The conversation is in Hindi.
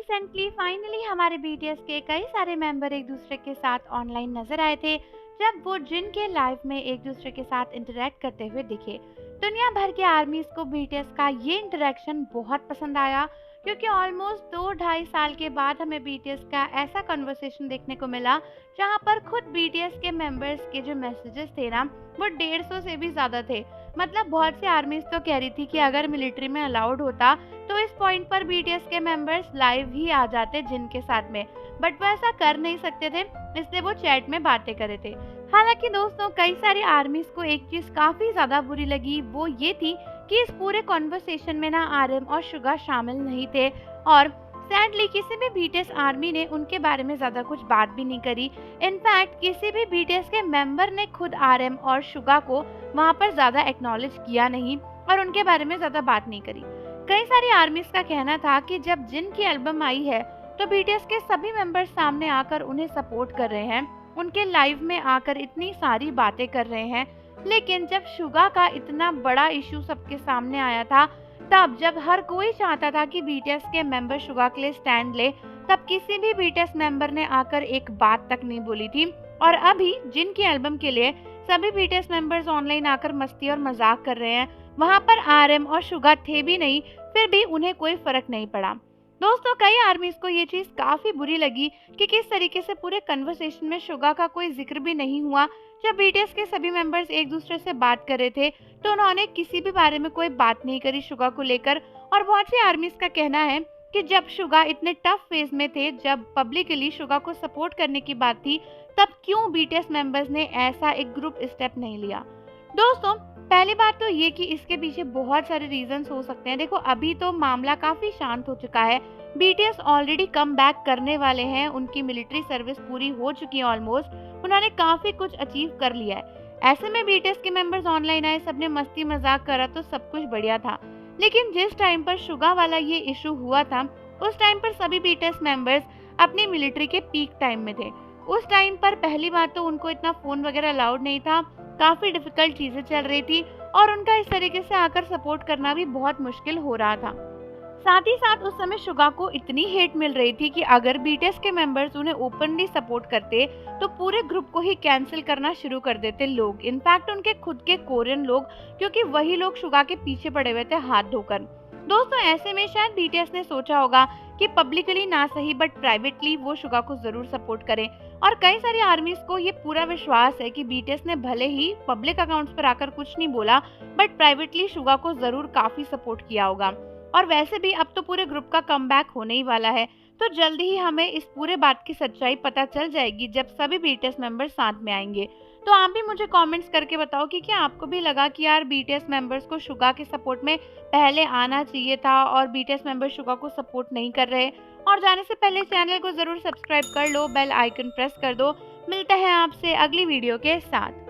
रिसेंटली फाइनली हमारे बीटीएस के कई सारे मेंबर एक दूसरे के साथ ऑनलाइन नजर आए थे जब वो जिन के लाइव में एक दूसरे के साथ इंटरेक्ट करते हुए दिखे। दुनिया भर के आर्मीज को बीटीएस का ये इंटरेक्शन बहुत पसंद आया क्योंकि ऑलमोस्ट 2-2.5 साल के बाद हमें बीटीएस का ऐसा कन्वर्सेशन देखने को मिला जहाँ पर खुद बीटीएस के मेंबर्स के जो मैसेजेस थे ना वो 150 से भी ज्यादा थे। मतलब बहुत सी आर्मीज तो कह रही थी कि अगर मिलिट्री में अलाउड होता तो इस पॉइंट पर बीटीएस के मेंबर्स लाइव ही आ जाते जिनके साथ में, बट वो ऐसा कर नहीं सकते थे, इसलिए वो चैट में बातें कर रहे थे। हालांकि दोस्तों कई सारी आर्मीज को एक चीज काफी ज्यादा बुरी लगी, वो ये थी कि इस पूरे कॉन्वर्सेशन में ना आरएम और शुगा शामिल नहीं थे और सैडली किसी भी बीटीएस आर्मी ने उनके बारे में ज्यादा कुछ बात भी नहीं करी। इनफैक्ट किसी भी बीटीएस के मेंबर ने खुद आरएम और शुगा को वहां पर ज्यादा एक्नॉलेज किया नहीं और उनके बारे में ज्यादा बात नहीं करी। कई सारी आर्मीज का कहना था कि जब जिन की एल्बम आई है तो बीटीएस के सभी मेंबर्स सामने आकर उन्हें सपोर्ट कर रहे हैं, उनके लाइव में आकर इतनी सारी बातें कर रहे हैं। लेकिन जब शुगा का इतना बड़ा इशू सबके सामने आया था, तब जब हर कोई चाहता था कि बीटीएस के मेंबर शुगा के लिए स्टैंड ले, तब किसी भी बीटीएस मेंबर ने आकर एक बात तक नहीं बोली थी। और अभी जिन की एल्बम के लिए सभी बीटीएस मेंबर्स ऑनलाइन आकर मस्ती और मजाक कर रहे हैं, वहां पर आरएम और शुगा थे भी नहीं, फिर भी उन्हें कोई फर्क नहीं पड़ा। दोस्तों कई आर्मीज को ये चीज काफी बुरी लगी कि किस तरीके से पूरे कन्वर्सेशन में शुगा का कोई जिक्र भी नहीं हुआ। जब बीटीएस के सभी मेंबर्स एक दूसरे से बात कर रहे थे तो उन्होंने किसी भी बारे में कोई बात नहीं करी शुगा को लेकर। और बहुत सी आर्मीज का कहना है कि जब शुगा इतने टफ फेज में थे, जब पब्लिकली शुगा को सपोर्ट करने की बात थी, तब क्यों बीटीएस मेंबर्स ने ऐसा एक ग्रुप स्टेप नहीं लिया। दोस्तों पहली बात तो ये कि इसके पीछे बहुत सारे रीजंस हो सकते हैं। देखो अभी तो मामला काफी शांत हो चुका है, बीटीएस ऑलरेडी कम बैक करने वाले हैं, उनकी मिलिट्री सर्विस पूरी हो चुकी है ऑलमोस्ट, उन्होंने काफी कुछ अचीव कर लिया है। ऐसे में बीटीएस के मेंबर्स ऑनलाइन आए, सबने मस्ती मजाक करा तो सब कुछ बढ़िया था। लेकिन जिस टाइम पर शुगा वाला ये इशू हुआ था उस टाइम पर सभी बीटीएस मेंबर्स अपनी मिलिट्री के पीक टाइम में थे। उस टाइम पर पहली बात तो उनको इतना फोन वगैरह अलाउड नहीं था, काफी डिफिकल्ट चीजें चल रही थी और उनका इस तरीके से आकर सपोर्ट करना भी बहुत मुश्किल हो रहा था। साथ ही साथ उस समय शुगा को इतनी हेट मिल रही थी कि अगर बीटीएस के मेंबर्स उन्हें ओपनली सपोर्ट करते तो पूरे ग्रुप को ही कैंसिल करना शुरू कर देते लोग, इनफैक्ट उनके खुद के कोरियन लोग, क्योंकि वही लोग शुगा के पीछे पड़े हुए थे हाथ धोकर। दोस्तों ऐसे में शायद बीटीएस ने सोचा होगा कि पब्लिकली ना सही बट प्राइवेटली वो शुगा को जरूर सपोर्ट करें। और कई सारी आर्मीज को ये पूरा विश्वास है कि बीटीएस ने भले ही पब्लिक अकाउंट्स पर आकर कुछ नहीं बोला बट प्राइवेटली शुगा को जरूर काफी सपोर्ट किया होगा। और वैसे भी अब तो पूरे ग्रुप का कमबैक होने ही वाला है, तो जल्दी ही हमें इस पूरे बात की सच्चाई पता चल जाएगी जब सभी बीटीएस मेंबर्स साथ में आएंगे। तो आप भी मुझे कमेंट्स करके बताओ कि क्या आपको भी लगा कि यार बीटीएस मेंबर्स को शुगा के सपोर्ट में पहले आना चाहिए था और बीटीएस मेंबर्स शुगा को सपोर्ट नहीं कर रहे। और जाने से पहले चैनल को जरूर सब्सक्राइब कर लो, बेल आइकन प्रेस कर दो। मिलते हैं आपसे अगली वीडियो के साथ।